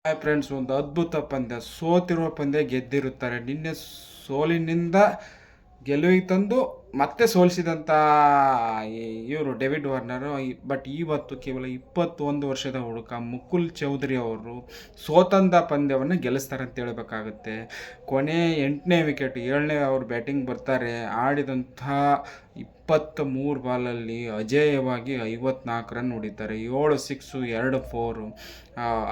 Hi friends, ಒಂದು ಅದ್ಭುತ ಪಂದ್ಯ. ಸೋತಿರುವ ಪಂದ್ಯ ಗೆದ್ದಿರುತ್ತಾರೆ. ನಿನ್ನೆ ಸೋಲಿನಿಂದ ಗೆಲುವಿಗೆ ತಂದು ಮತ್ತೆ ಸೋಲಿಸಿದಂಥ ಇವರು ಡೇವಿಡ್ ವಾರ್ನರು. ಬಟ್ ಇವತ್ತು ಕೇವಲ 21 ವರ್ಷದ ಹುಡುಗ ಮುಕುಲ್ ಚೌಧರಿ ಅವರು ಸೋತಂದ ಪಂದ್ಯವನ್ನು ಗೆಲ್ಲಿಸ್ತಾರೆ ಅಂತ ಹೇಳಬೇಕಾಗುತ್ತೆ. ಕೊನೆ 8ನೇ ವಿಕೆಟ್, 7ನೇ ಅವರು ಬ್ಯಾಟಿಂಗ್ ಬರ್ತಾರೆ. ಆಡಿದಂಥ 23 ಬಾಲಲ್ಲಿ ಅಜೇಯವಾಗಿ 54 ರನ್ ಹೊಡಿತಾರೆ. 7 ಸಿಕ್ಸು, 2 ಫೋರು.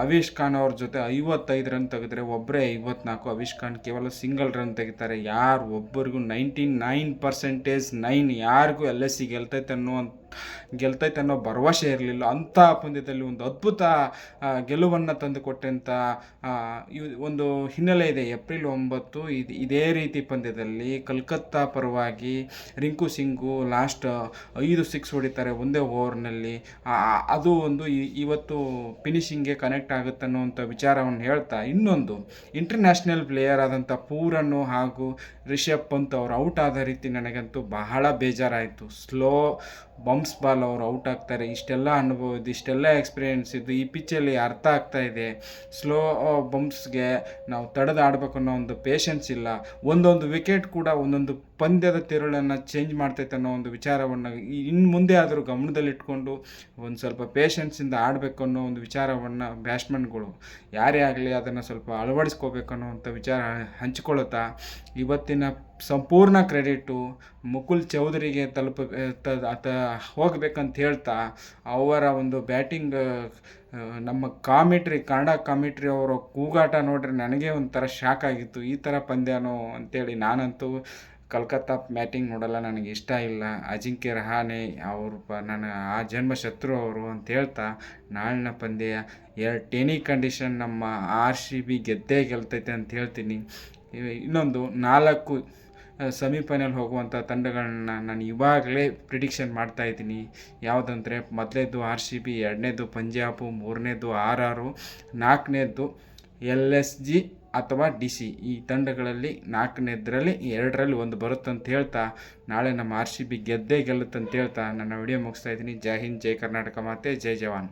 ಅವಿಷ್ ಖಾನ್ ಅವ್ರ ಜೊತೆ 55 ರನ್ ತೆಗೆದ್ರೆ ಒಬ್ಬರೇ 54. ಅವಿಷ್ ಖಾನ್ ಕೇವಲ ಸಿಂಗಲ್ ರನ್ ತೆಗಿತಾರೆ. ಯಾರು ಒಬ್ಬರಿಗೂ 99% ಯಾರಿಗೂ LSC ಗೆಲ್ತೈತೆ ಅನ್ನೋ ಭರವಸೆ ಇರಲಿಲ್ಲ. ಅಂಥ ಪಂದ್ಯದಲ್ಲಿ ಒಂದು ಅದ್ಭುತ ಗೆಲುವನ್ನು ತಂದುಕೊಟ್ಟಂಥ ಒಂದು ಹಿನ್ನೆಲೆ ಇದೆ. ಏಪ್ರಿಲ್ 9 ಇದೇ ರೀತಿ ಪಂದ್ಯದಲ್ಲಿ ಕಲ್ಕತ್ತಾ ಪರವಾಗಿ ರಿಂಕು ಸಿಂಗು ಲಾಸ್ಟ್ 5 ಸಿಕ್ಸ್ ಹೊಡಿತಾರೆ ಒಂದೇ ಓವರ್ನಲ್ಲಿ. ಅದು ಒಂದು ಇವತ್ತು ಫಿನಿಶಿಂಗ್ಗೆ ಕನೆಕ್ಟ್ ಆಗುತ್ತೆ ಅನ್ನೋವಂಥ ವಿಚಾರವನ್ನು ಹೇಳ್ತಾ, ಇನ್ನೊಂದು ಇಂಟರ್ನ್ಯಾಷನಲ್ ಪ್ಲೇಯರ್ ಆದಂಥ ಪೂರನ್ನು ಹಾಗೂ ರಿಷಬ್ ಪಂತ್ ಅವರು ಔಟ್ ಆದ ರೀತಿ ನನಗಂತೂ ಬಹಳ ಬೇಜಾರಾಯಿತು. ಸ್ಲೋ ಬಂಪ್ಸ್ ಬಾಲ್ ಅವರು ಔಟ್ ಆಗ್ತಾರೆ. ಇಷ್ಟೆಲ್ಲ ಅನುಭವ ಇದು, ಇಷ್ಟೆಲ್ಲ ಎಕ್ಸ್ಪೀರಿಯೆನ್ಸ್ ಇದು ಈ ಪಿಚ್ಚಲ್ಲಿ ಅರ್ಥ ಆಗ್ತಾ ಇದೆ. ಸ್ಲೋ ಬಂಪ್ಸ್ಗೆ ನಾವು ತಡೆದು ಆಡಬೇಕು ಅನ್ನೋ ಒಂದು ಪೇಷನ್ಸ್ ಇಲ್ಲ. ಒಂದೊಂದು ವಿಕೆಟ್ ಕೂಡ ಒಂದೊಂದು ಪಂದ್ಯದ ತಿರುಳನ್ನು ಚೇಂಜ್ ಮಾಡ್ತೈತೆ ಅನ್ನೋ ಒಂದು ವಿಚಾರವನ್ನು ಇನ್ನು ಮುಂದೆ ಆದರೂ ಗಮನದಲ್ಲಿಟ್ಕೊಂಡು ಒಂದು ಸ್ವಲ್ಪ ಪೇಷನ್ಸಿಂದ ಆಡಬೇಕು ಅನ್ನೋ ಒಂದು ವಿಚಾರವನ್ನು ಬ್ಯಾಟ್ಸ್ಮನ್ಗಳು ಯಾರೇ ಆಗಲಿ ಅದನ್ನು ಸ್ವಲ್ಪ ಅಳವಡಿಸ್ಕೋಬೇಕು ಅನ್ನೋವಂಥ ವಿಚಾರ ಹಂಚಿಕೊಳ್ಳುತ್ತಾ, ಇವತ್ತಿನ ಸಂಪೂರ್ಣ ಕ್ರೆಡಿಟು ಮುಕುಲ್ ಚೌಧರಿಗೆ ಹೋಗ್ಬೇಕಂತ ಹೇಳ್ತಾ, ಅವರ ಒಂದು ಬ್ಯಾಟಿಂಗ್ ನಮ್ಮ ಕನ್ನಡ ಕಾಮೆಂಟ್ರಿ ಅವರ ಕೂಗಾಟ ನೋಡ್ರೆ ನನಗೆ ಒಂಥರ ಶಾಕ್ ಆಗಿತ್ತು. ಈ ಥರ ಪಂದ್ಯನೋ ಅಂತೇಳಿ. ನಾನಂತೂ ಕಲ್ಕತ್ತಾ ಬ್ಯಾಟಿಂಗ್ ನೋಡಲ್ಲ, ನನಗೆ ಇಷ್ಟ ಇಲ್ಲ. ಅಜಿಂಕ್ಯ ರಹಾನೆ ಅವರು ನನ್ನ ಆ ಜನ್ಮ ಶತ್ರು ಅವರು ಅಂತ ಹೇಳ್ತಾ, ನಾಳಿನ ಪಂದ್ಯ ಎನಿ ಕಂಡೀಷನ್ ನಮ್ಮ RCB ಗೆದ್ದೇ ಗೆಲ್ತೈತೆ ಅಂತ ಹೇಳ್ತೀನಿ. ಇನ್ನೊಂದು 4 ಸೆಮಿಫೈನಲ್ ಹೋಗುವಂಥ ತಂಡಗಳನ್ನ ನಾನು ಇವಾಗಲೇ ಪ್ರಿಡಿಕ್ಷನ್ ಮಾಡ್ತಾಯಿದ್ದೀನಿ. ಯಾವುದಂದರೆ, ಮೊದಲನೇದು RCB, 2ನೇದು ಪಂಜಾಬು, 3ನೇದು RR, 4ನೇದು LSG ಅಥವಾ DC. ಈ ತಂಡಗಳಲ್ಲಿ 4ನೇದರಲ್ಲಿ 2ರಲ್ಲಿ ಒಂದು ಬರುತ್ತಂತ ಹೇಳ್ತಾ, ನಾಳೆ ನಮ್ಮ RCB ಗೆದ್ದೇ ಗೆಲ್ಲುತ್ತಂತ ಹೇಳ್ತಾ ನನ್ನ ವಿಡಿಯೋ ಮುಗಿಸ್ತಾ ಇದ್ದೀನಿ. ಜೈ ಹಿಂದ್, ಜೈ ಕರ್ನಾಟಕ ಮಾತೆ, ಜೈ ಜವಾನ್.